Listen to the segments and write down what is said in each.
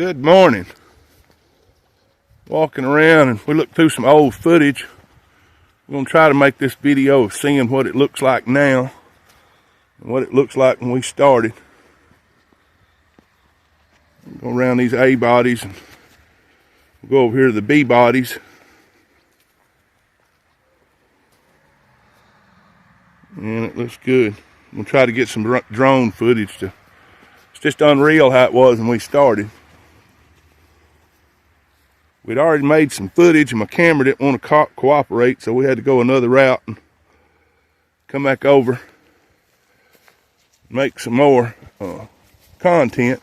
Good morning. Walking around and we looked through some old footage. We're going to try to make this video of seeing what it looks like now and what it looks like when we started. We'll go around these A bodies and we'll go over here to the B bodies. And it looks good. We'll try to get some drone footage. It's just unreal how it was when we started. We'd already made some footage and my camera didn't want to cooperate, so we had to go another route and come back over, make some more content.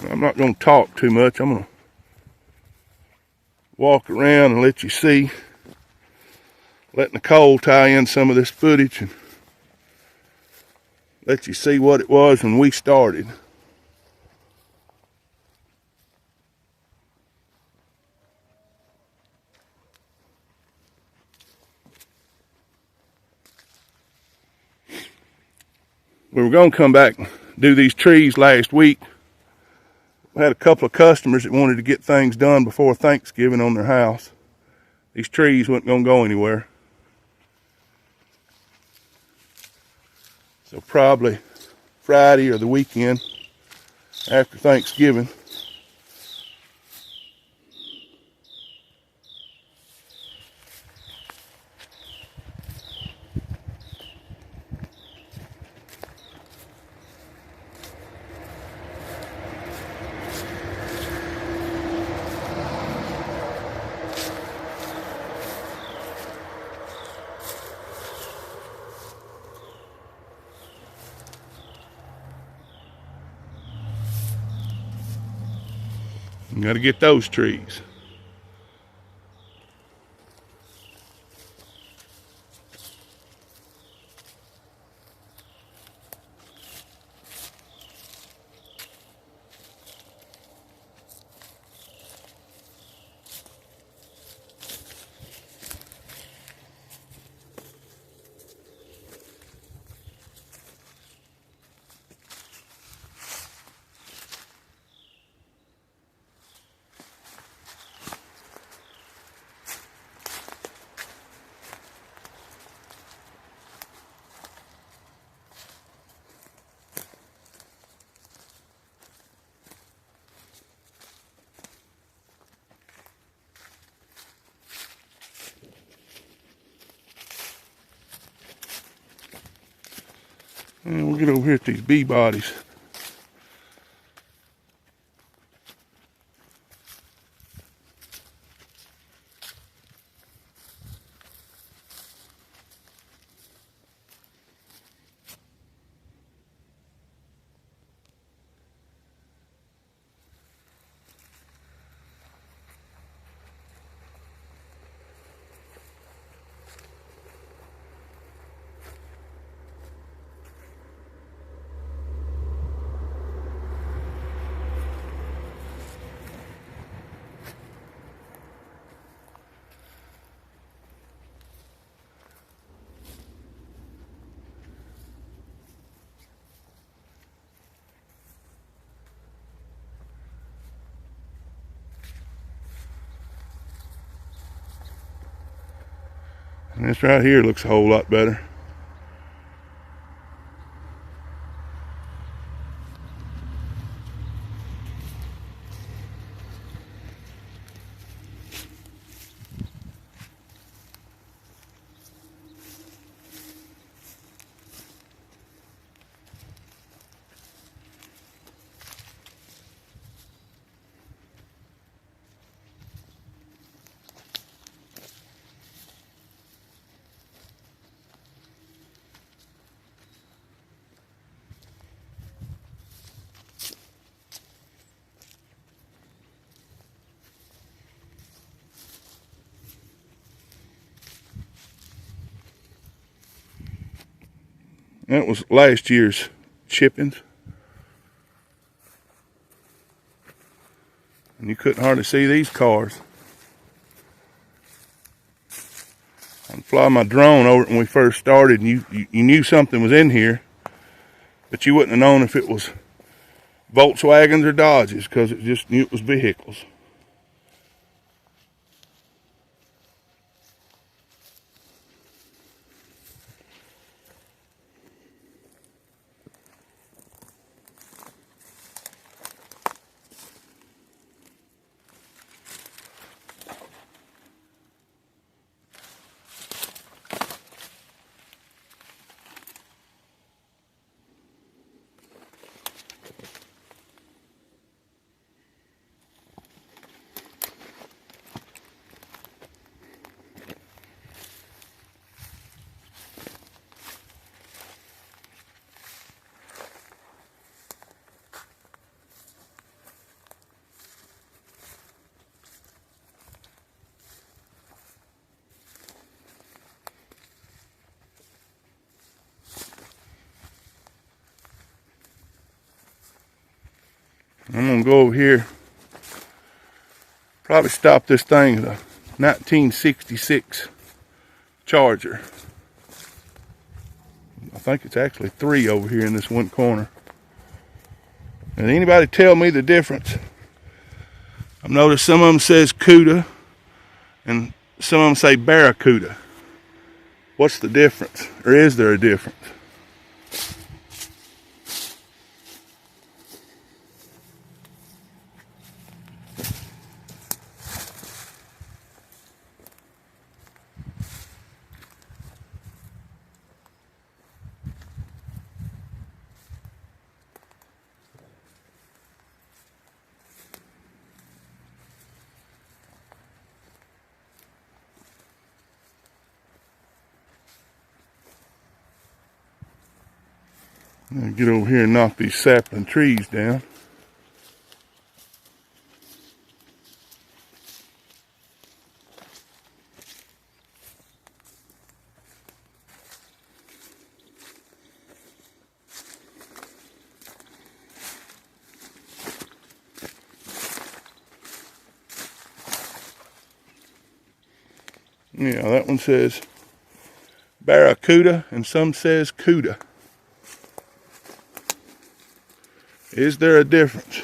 I'm not going to talk too much. I'm going to walk around and let you see. Let Nicole tie in some of this footage and let you see what it was when we started. We were going to come back and do these trees last week. We had a couple of customers that wanted to get things done before Thanksgiving on their house. These trees weren't going to go anywhere. So probably Friday or the weekend after Thanksgiving. You got to get those trees. And we'll get over here at these B bodies. And this right here looks a whole lot better. That was last year's chippings. And you couldn't hardly see these cars. I'd fly my drone over it when we first started and you knew something was in here. But you wouldn't have known if it was Volkswagens or Dodges, because it just knew it was vehicles. I'm gonna go over here, probably stop this thing at a 1966 Charger. I think it's actually 3 over here in this one corner. And anybody tell me the difference? I've noticed some of them says CUDA and some of them say Barracuda. What's the difference? Or is there a difference? I'm gonna get over here and knock these sapling trees down. Yeah, that one says Barracuda and some says CUDA. Is there a difference?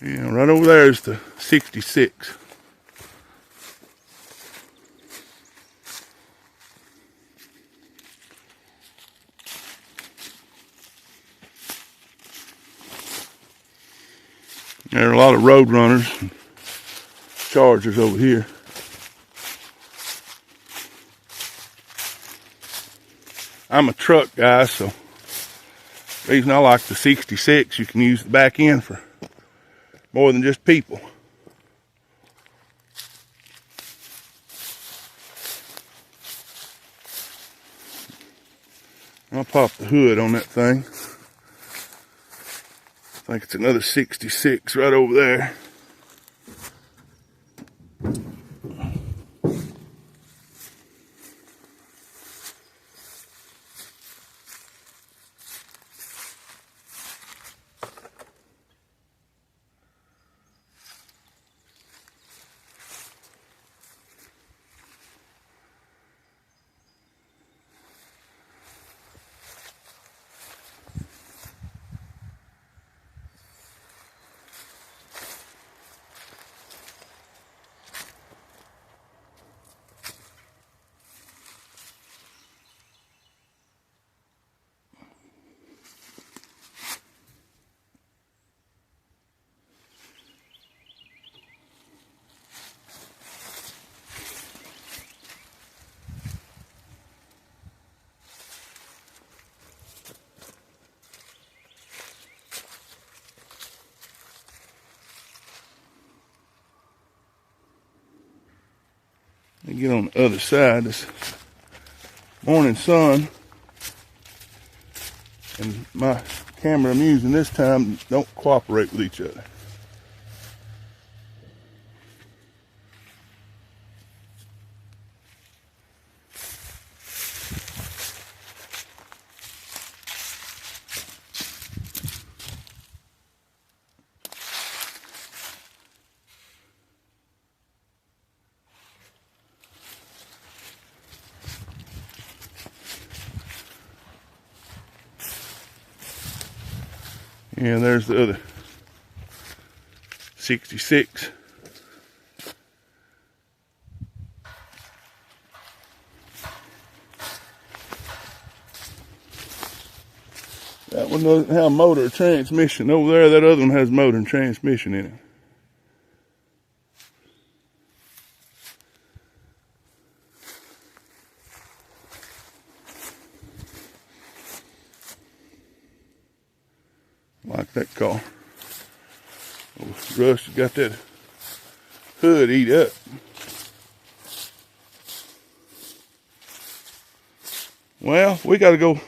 Yeah, right over there is the 66. There are a lot of road runners and Chargers over here. I'm a truck guy, so the reason I like the 66, you can use the back end for more than just people. I'll pop the hood on that thing. I think it's another 66 right over there. Let me get on the other side. This morning sun and my camera I'm using this time don't cooperate with each other. And there's the other 66. That one doesn't have motor or transmission. Over there, that other one has motor and transmission in it. Like that car. Oh, Rush has got that hood eat up. Well, we got to go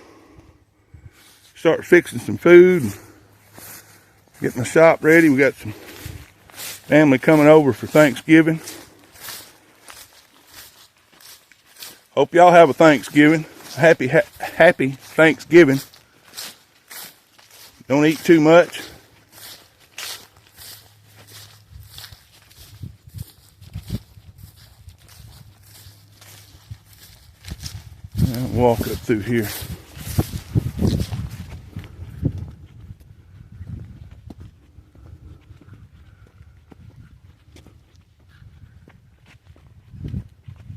start fixing some food and getting the shop ready. We got some family coming over for Thanksgiving. Hope y'all have a Thanksgiving. Happy Thanksgiving. Don't eat too much. I'll walk up through here.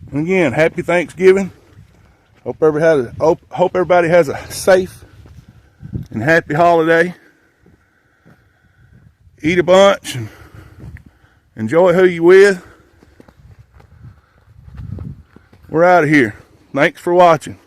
And again, happy Thanksgiving. Hope everybody has a safe and happy holiday. Eat a bunch and enjoy who you with. We're out of here. Thanks for watching.